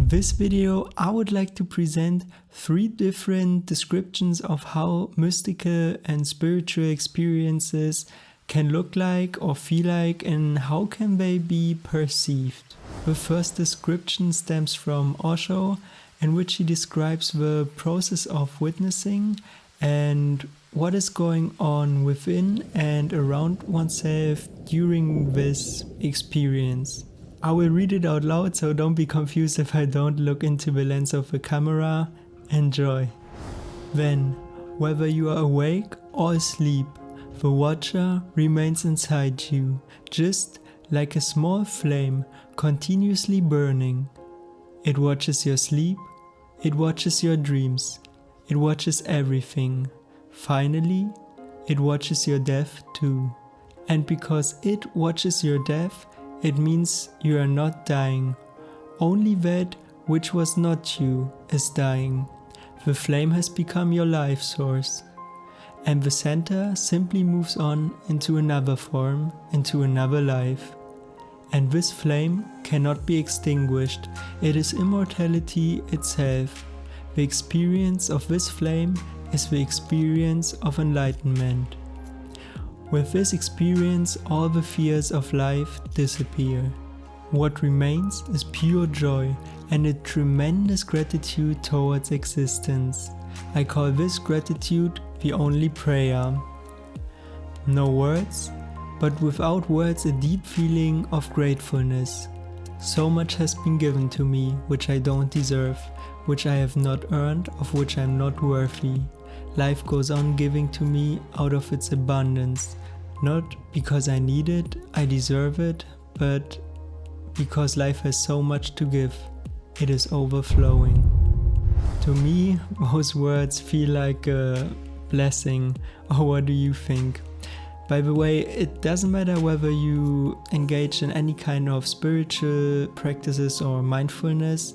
In this video, I would like to present 3 different descriptions of how mystical and spiritual experiences can look like or feel like, and how can they be perceived. The first description stems from Osho, in which he describes the process of witnessing and what is going on within and around oneself during this experience. I will read it out loud, so don't be confused if I don't look into the lens of the camera. Enjoy. Then, whether you are awake or asleep, the watcher remains inside you, just like a small flame continuously burning. It watches your sleep, it watches your dreams, it watches everything. Finally, it watches your death too. And because it watches your death, it means you are not dying. Only that which was not you is dying. The flame has become your life source. And the center simply moves on into another form, into another life. And this flame cannot be extinguished. It is immortality itself. The experience of this flame is the experience of enlightenment. With this experience, all the fears of life disappear. What remains is pure joy and a tremendous gratitude towards existence. I call this gratitude the only prayer. No words, but without words a deep feeling of gratefulness. So much has been given to me which I don't deserve, which I have not earned, of which I am not worthy. Life goes on giving to me out of its abundance. Not because I need it, I deserve it, but because life has so much to give. It is overflowing. To me, those words feel like a blessing. Or what do you think? By the way, it doesn't matter whether you engage in any kind of spiritual practices or mindfulness.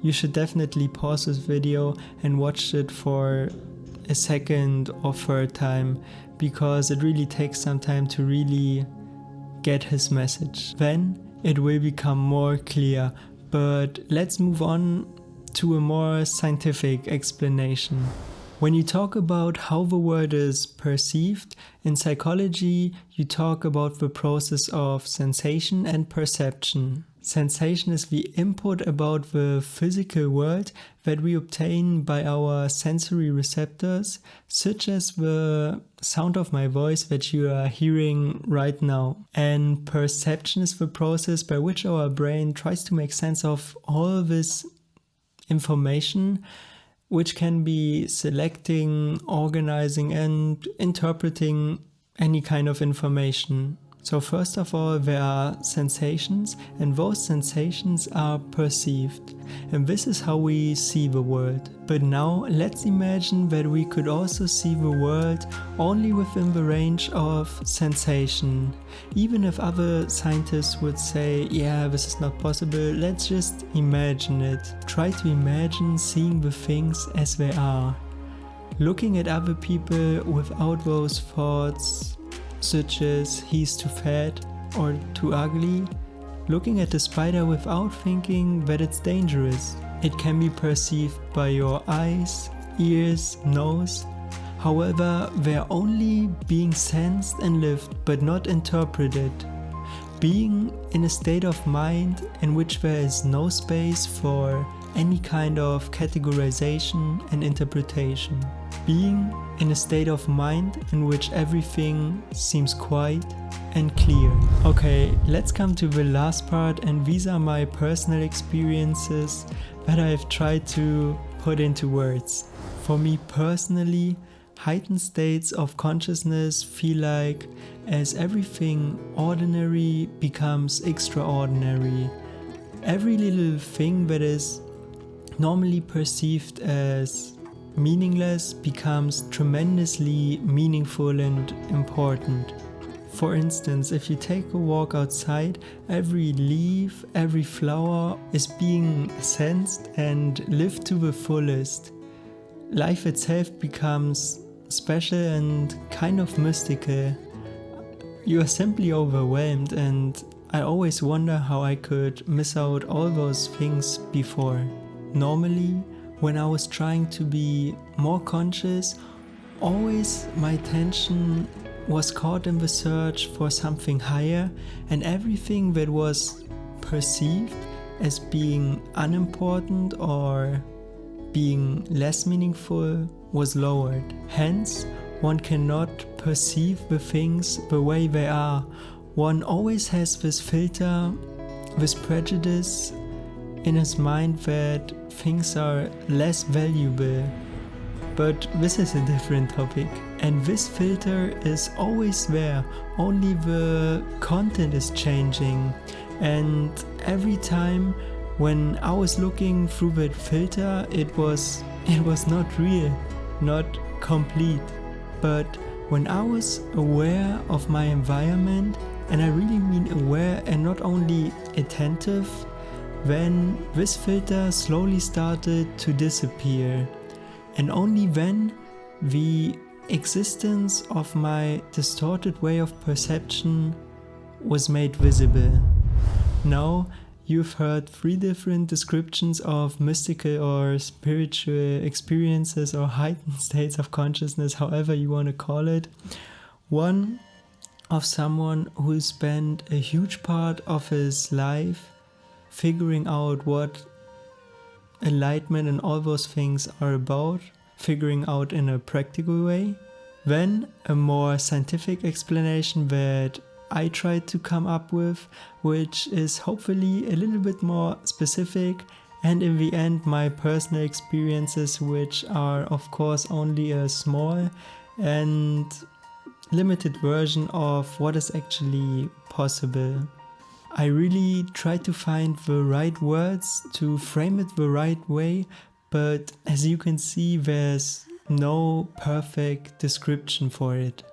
You should definitely pause this video and watch it for a second or third time, because it really takes some time to really get his message. Then it will become more clear. But let's move on to a more scientific explanation. When you talk about how the world is perceived, in psychology you talk about the process of sensation and perception. Sensation is the input about the physical world that we obtain by our sensory receptors, such as the sound of my voice that you are hearing right now. And perception is the process by which our brain tries to make sense of all this information, which can be selecting, organizing, and interpreting any kind of information. So first of all, there are sensations, and those sensations are perceived. And this is how we see the world. But now let's imagine that we could also see the world only within the range of sensation. Even if other scientists would say, yeah, this is not possible, let's just imagine it. Try to imagine seeing the things as they are. Looking at other people without those thoughts, such as he's too fat or too ugly. Looking at the spider without thinking that it's dangerous. It can be perceived by your eyes, ears, nose. However, they are only being sensed and lived, but not interpreted. Being in a state of mind in which there is no space for any kind of categorization and interpretation. Being in a state of mind in which everything seems quiet and clear. Okay, let's come to the last part, and these are my personal experiences that I've tried to put into words. For me personally, heightened states of consciousness feel like as everything ordinary becomes extraordinary. Every little thing that is normally perceived as meaningless becomes tremendously meaningful and important. For instance, if you take a walk outside, every leaf, every flower is being sensed and lived to the fullest. Life itself becomes special and kind of mystical. You are simply overwhelmed, and I always wonder how I could miss out all those things before. Normally, when I was trying to be more conscious, always my attention was caught in the search for something higher, and everything that was perceived as being unimportant or being less meaningful was lowered. Hence, one cannot perceive the things the way they are. One always has this filter, this prejudice in his mind that things are less valuable. But this is a different topic. And this filter is always there, only the content is changing. And every time when I was looking through that filter, it was not real, not complete. But when I was aware of my environment, and I really mean aware and not only attentive, then this filter slowly started to disappear. And only then the existence of my distorted way of perception was made visible. Now you've heard 3 different descriptions of mystical or spiritual experiences or heightened states of consciousness, however you want to call it. One of someone who spent a huge part of his life figuring out what enlightenment and all those things are about, figuring out in a practical way. Then a more scientific explanation that I tried to come up with, which is hopefully a little bit more specific, and in the end my personal experiences, which are of course only a small and limited version of what is actually possible. I really tried to find the right words to frame it the right way, but as you can see, there's no perfect description for it.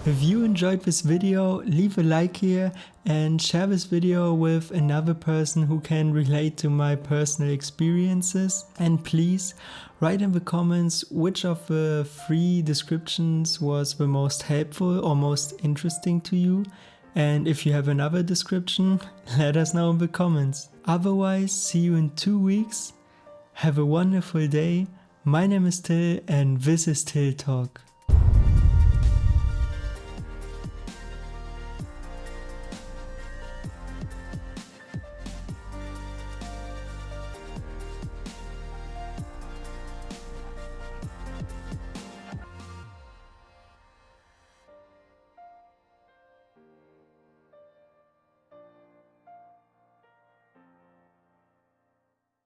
If you enjoyed this video, leave a like here and share this video with another person who can relate to my personal experiences. And please write in the comments which of the 3 descriptions was the most helpful or most interesting to you. And if you have another description, let us know in the comments. Otherwise, see you in 2 weeks. Have a wonderful day. My name is Till and this is Till Talk.